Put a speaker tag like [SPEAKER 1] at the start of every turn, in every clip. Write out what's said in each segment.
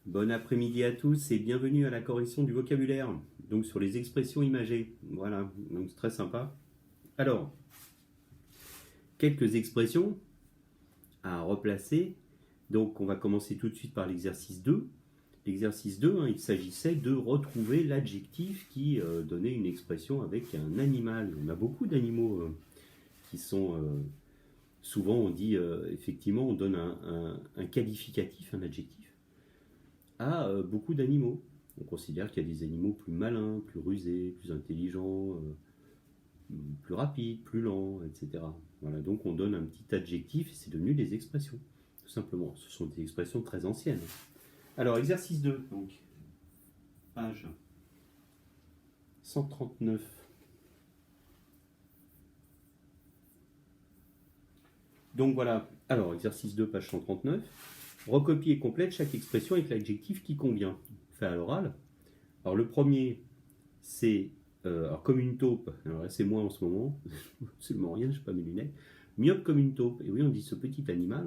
[SPEAKER 1] Bon après-midi à tous et bienvenue à la correction du vocabulaire, donc sur les expressions imagées. Voilà, donc c'est très sympa. Alors, quelques expressions à replacer. Donc on va commencer tout de suite par l'exercice 2. L'exercice 2, il s'agissait de retrouver l'adjectif qui donnait une expression avec un animal. On a beaucoup d'animaux qui sont... souvent on dit, effectivement, on donne un qualificatif, un adjectif à beaucoup d'animaux. On considère qu'il y a des animaux plus malins, plus rusés, plus intelligents, plus rapides, plus lents, etc. Voilà, donc on donne un petit adjectif et c'est devenu des expressions, tout simplement. Ce sont des expressions très anciennes. Alors, exercice 2, donc, page 139. Donc voilà, alors, exercice 2, page 139. Recopie et complète chaque expression avec l'adjectif qui convient. Fait à l'oral. Alors, le premier, c'est alors comme une taupe, alors là c'est moi en ce moment, absolument rien, je n'ai pas mes lunettes, myope comme une taupe, et oui on dit ce petit animal,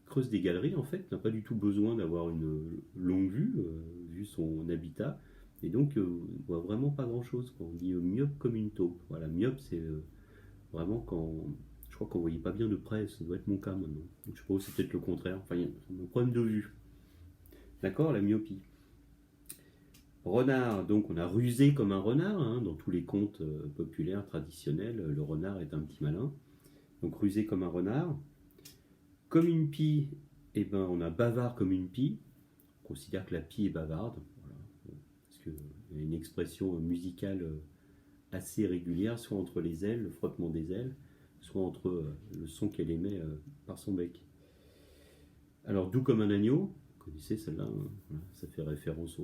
[SPEAKER 1] creuse des galeries en fait, n'a pas du tout besoin d'avoir une longue vue, vu son habitat, et donc on voit vraiment pas grand chose, on dit myope comme une taupe, voilà, myope c'est vraiment quand, je crois qu'on voyait pas bien de près, ça doit être mon cas maintenant, donc je suppose c'est peut-être le contraire, enfin il y a un problème de vue, d'accord, la myopie. Renard, donc on a rusé comme un renard, dans tous les contes populaires traditionnels, le renard est un petit malin. Donc rusé comme un renard. Comme une pie, eh ben, on a bavard comme une pie. On considère que la pie est bavarde, voilà. Parce qu'il y a une expression musicale assez régulière, soit entre les ailes, le frottement des ailes, soit entre le son qu'elle émet par son bec. Alors doux comme un agneau, vous connaissez celle-là, voilà, ça fait référence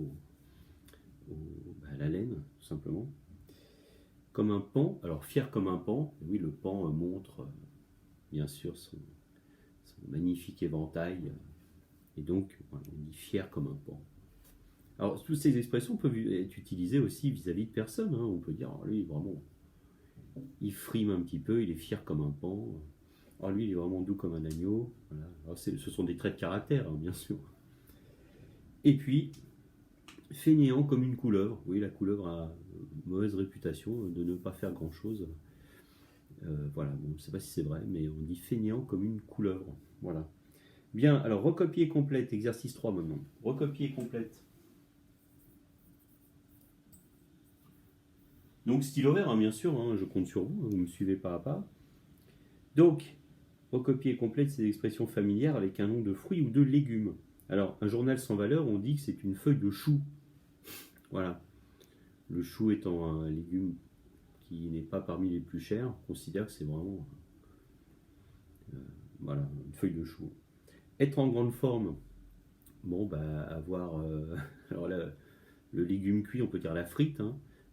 [SPEAKER 1] à la laine, tout simplement. Comme un paon, alors fier comme un paon, oui, le paon montre bien sûr son magnifique éventail, et donc voilà, on dit fier comme un paon. Alors toutes ces expressions peuvent être utilisées aussi vis-à-vis de personnes, on peut dire, lui vraiment, il frime un petit peu, il est fier comme un paon, alors lui il est vraiment doux comme un agneau, voilà. Alors, ce sont des traits de caractère, bien sûr. Et puis, fainéant comme une couleuvre. Oui, la couleuvre a une mauvaise réputation de ne pas faire grand-chose. Voilà, bon, je ne sais pas si c'est vrai, mais on dit fainéant comme une couleuvre. Voilà. Bien, alors recopier complète, exercice 3 maintenant. Recopier complète. Donc stylo vert, bien sûr, je compte sur vous, vous me suivez pas à pas. Donc, recopier complète, c'est des expressions familières avec un nom de fruit ou de légumes. Alors, un journal sans valeur, on dit que c'est une feuille de chou. Voilà. Le chou étant un légume qui n'est pas parmi les plus chers, on considère que c'est vraiment voilà, une feuille de chou. Être en grande forme, bon, bah, avoir alors là, le légume cuit, on peut dire la frite,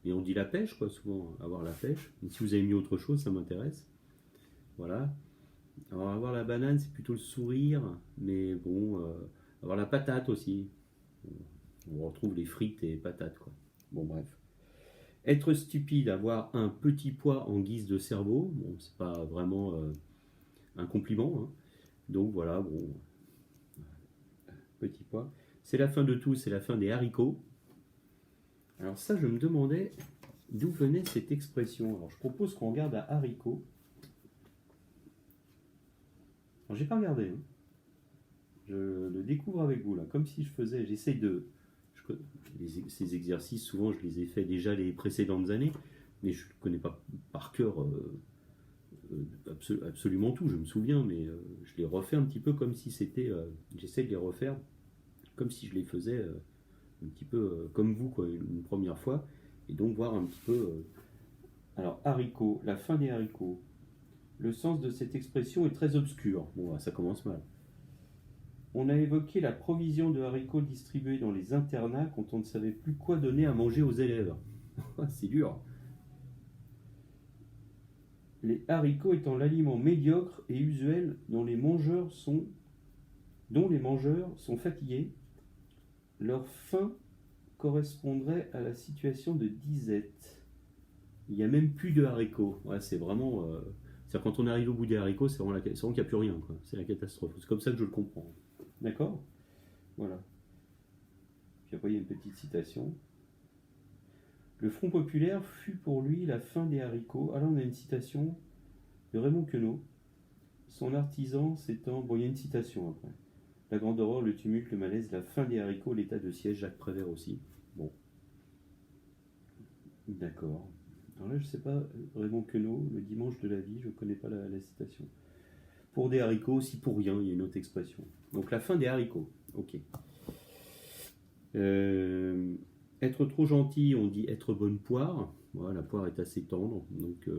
[SPEAKER 1] mais on dit la pêche, quoi, souvent, avoir la pêche. Et si vous avez mis autre chose, ça m'intéresse. Voilà. Alors, avoir la banane, c'est plutôt le sourire, mais bon, avoir la patate aussi. On retrouve les frites et les patates, quoi. Bon, bref. Être stupide, avoir un petit poids en guise de cerveau, bon, c'est pas vraiment un compliment, donc voilà, bon, petit poids. C'est la fin de tout, c'est la fin des haricots. Alors ça, je me demandais d'où venait cette expression. Alors je propose qu'on regarde à haricots. Alors j'ai pas regardé, je le découvre avec vous là, comme si je faisais, j'essaye de... ces exercices, souvent je les ai fait déjà les précédentes années, mais je ne connais pas par cœur absolument tout, je me souviens, mais je les refais un petit peu comme si c'était... j'essaie de les refaire comme si je les faisais un petit peu comme vous, quoi, une première fois, et donc voir un petit peu... Alors, haricots, la fin des haricots. Le sens de cette expression est très obscur. Bon, ça commence mal. On a évoqué la provision de haricots distribués dans les internats quand on ne savait plus quoi donner à manger aux élèves. C'est dur. Les haricots étant l'aliment médiocre et usuel dont les mangeurs sont fatigués, leur faim correspondrait à la situation de disette. Il n'y a même plus de haricots. Ouais, c'est vraiment... c'est-à-dire quand on arrive au bout des haricots, c'est vraiment qu'il n'y a plus rien, quoi. C'est la catastrophe. C'est comme ça que je le comprends. D'accord ? Voilà. après il y a une petite citation. Le Front populaire fut pour lui la fin des haricots. Alors on a une citation de Raymond Queneau. Son artisan s'étant... Bon, il y a une citation après. La grande horreur, le tumulte, le malaise, la fin des haricots, l'état de siège, Jacques Prévert aussi. Bon. D'accord. Alors là, je ne sais pas, Raymond Queneau, le dimanche de la vie, je ne connais pas la citation. Pour des haricots, si pour rien, il y a une autre expression. Donc la fin des haricots. Ok. Être trop gentil, on dit être bonne poire. Voilà, la poire est assez tendre. Donc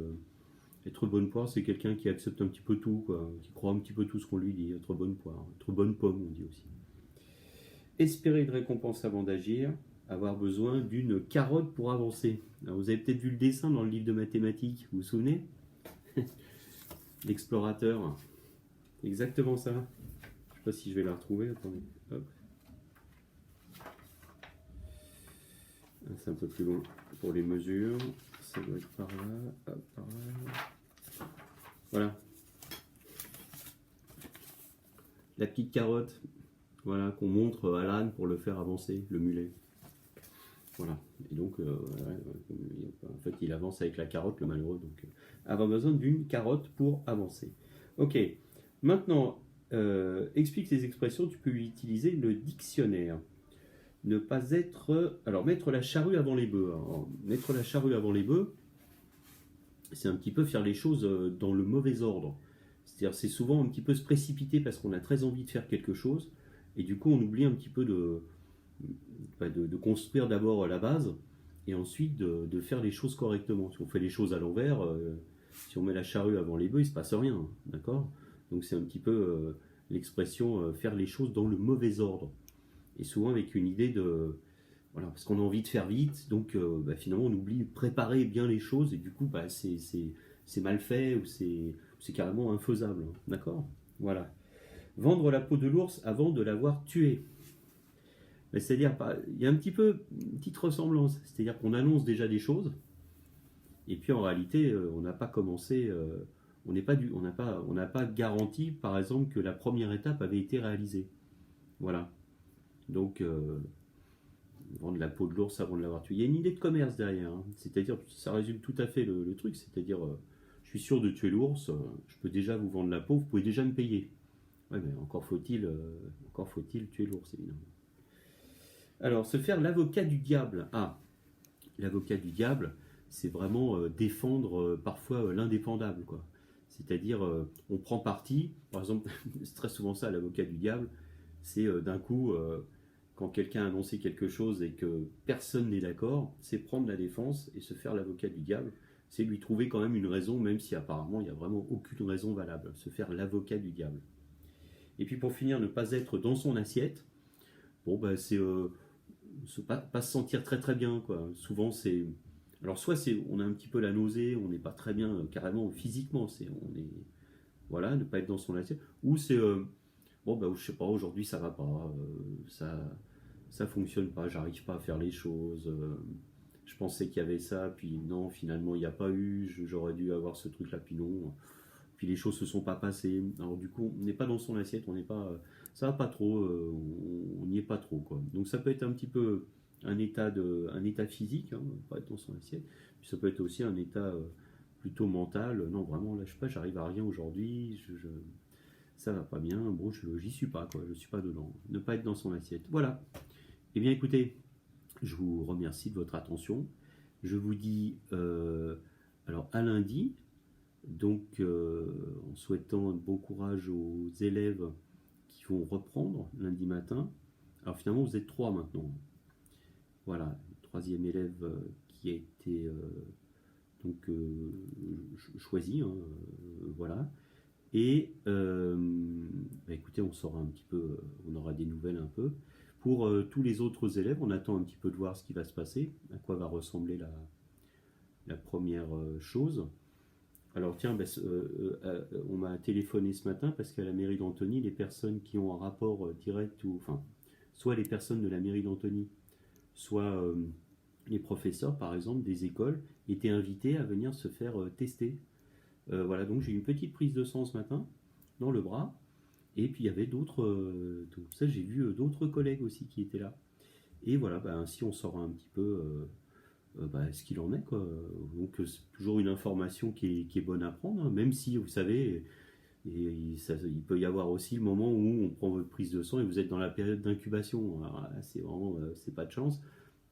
[SPEAKER 1] être bonne poire, c'est quelqu'un qui accepte un petit peu tout, quoi, qui croit un petit peu tout ce qu'on lui dit. Être bonne poire. Être bonne pomme, on dit aussi. Espérer de récompense avant d'agir. Avoir besoin d'une carotte pour avancer. Alors, vous avez peut-être vu le dessin dans le livre de mathématiques, vous vous souvenez? L'explorateur. Exactement ça. Je ne sais pas si je vais la retrouver. Attendez. Hop. C'est un peu plus long pour les mesures. Ça doit être par là. Hop, par là. Voilà. La petite carotte. Voilà, qu'on montre à l'âne pour le faire avancer, le mulet. Voilà. Et donc, en fait, il avance avec la carotte, le malheureux. Donc, avoir besoin d'une carotte pour avancer. Ok. Maintenant, explique ces expressions. Tu peux utiliser le dictionnaire. Ne pas être... Alors, mettre la charrue avant les bœufs. Alors, mettre la charrue avant les bœufs, c'est un petit peu faire les choses dans le mauvais ordre. C'est-à-dire, c'est souvent un petit peu se précipiter parce qu'on a très envie de faire quelque chose. Et du coup, on oublie un petit peu de construire d'abord la base et ensuite de faire les choses correctement. Si on fait les choses à l'envers, si on met la charrue avant les bœufs, il ne se passe rien. D'accord? Donc, c'est un petit peu l'expression faire les choses dans le mauvais ordre. Et souvent avec une idée de... Voilà, parce qu'on a envie de faire vite, donc finalement on oublie de préparer bien les choses et du coup c'est mal fait ou c'est carrément infaisable. D'accord? Voilà. Vendre la peau de l'ours avant de l'avoir tué. C'est-à-dire, il y a un petit peu une petite ressemblance. C'est-à-dire qu'on annonce déjà des choses et puis en réalité on n'a pas commencé... on n'a pas garanti par exemple que la première étape avait été réalisée. Voilà. Donc, vendre la peau de l'ours avant de l'avoir tué. Il y a une idée de commerce derrière. Hein. C'est-à-dire, ça résume tout à fait le truc. C'est-à-dire, je suis sûr de tuer l'ours, je peux déjà vous vendre la peau, vous pouvez déjà me payer. Ouais, mais encore faut-il tuer l'ours, évidemment. Alors, se faire l'avocat du diable. Ah, l'avocat du diable, c'est vraiment défendre parfois l'indéfendable, quoi. C'est-à-dire, on prend parti. Par exemple, c'est très souvent ça, l'avocat du diable. C'est d'un coup, quand quelqu'un a annoncé quelque chose et que personne n'est d'accord, c'est prendre la défense et se faire l'avocat du diable. C'est lui trouver quand même une raison, même si apparemment il n'y a vraiment aucune raison valable. Se faire l'avocat du diable. Et puis pour finir, ne pas être dans son assiette. Bon, c'est pas se sentir très très bien, quoi. Souvent c'est... Alors soit on a un petit peu la nausée, on n'est pas très bien carrément physiquement, voilà, ne pas être dans son assiette. Ou c'est... bon, je sais pas, aujourd'hui ça va pas, ça fonctionne pas, j'arrive pas à faire les choses, je pensais qu'il y avait ça, puis non, finalement il n'y a pas eu, j'aurais dû avoir ce truc là, puis non, puis les choses se sont pas passées. Alors du coup, on n'est pas dans son assiette, on n'est pas, ça va pas trop, on n'y est pas trop, quoi. Donc ça peut être un petit peu un état physique, hein, pas être dans son assiette, puis ça peut être aussi un état plutôt mental, non vraiment là je sais pas, j'arrive à rien aujourd'hui, ça va pas bien, bon, j'y suis pas, quoi, je suis pas dedans. Ne pas être dans son assiette. Voilà. Eh bien, écoutez, je vous remercie de votre attention. Je vous dis alors à lundi, donc en souhaitant bon courage aux élèves qui vont reprendre lundi matin. Alors finalement, vous êtes 3 maintenant. Voilà, le 3e élève qui a été choisi, hein, voilà. Et écoutez, on saura un petit peu, on aura des nouvelles un peu. Pour tous les autres élèves, on attend un petit peu de voir ce qui va se passer, à quoi va ressembler la première chose. Alors tiens, on m'a téléphoné ce matin parce qu'à la mairie d'Antony, les personnes qui ont un rapport direct, soit les personnes de la mairie d'Antony, soit les professeurs, par exemple, des écoles, étaient invités à venir se faire tester. Voilà, donc j'ai eu une petite prise de sang ce matin dans le bras, et puis il y avait d'autres, ça j'ai vu d'autres collègues aussi qui étaient là. Et voilà, bah, ainsi on saura un petit peu ce qu'il en est, quoi. Donc c'est toujours une information qui est bonne à prendre, hein, même si vous savez, il peut y avoir aussi le moment où on prend votre prise de sang et vous êtes dans la période d'incubation. Alors là, c'est vraiment, c'est pas de chance,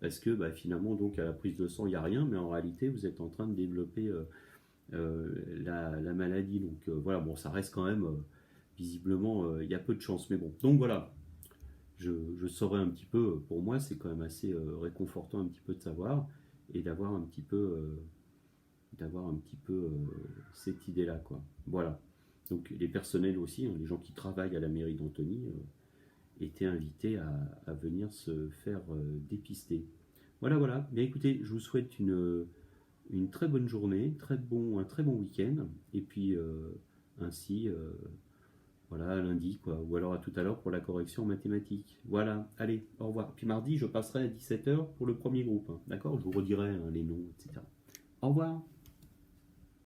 [SPEAKER 1] parce que bah, finalement, donc à la prise de sang, il n'y a rien, mais en réalité, vous êtes en train de développer la maladie. Donc voilà, bon, ça reste quand même, visiblement, il y a peu de chance. Mais bon, donc voilà, je saurais un petit peu, pour moi, c'est quand même assez réconfortant un petit peu de savoir et d'avoir un petit peu cette idée-là, quoi. Voilà. Donc les personnels aussi, hein, les gens qui travaillent à la mairie d'Antony étaient invités à venir se faire dépister. Voilà, voilà. Bien écoutez, je vous souhaite une très bonne journée, un très bon week-end, et puis ainsi, voilà, à lundi, quoi, ou alors à tout à l'heure pour la correction en mathématiques. Voilà, allez, au revoir. Puis mardi, je passerai à 17h pour le premier groupe, hein, d'accord. Je vous redirai hein, les noms, etc. Au revoir.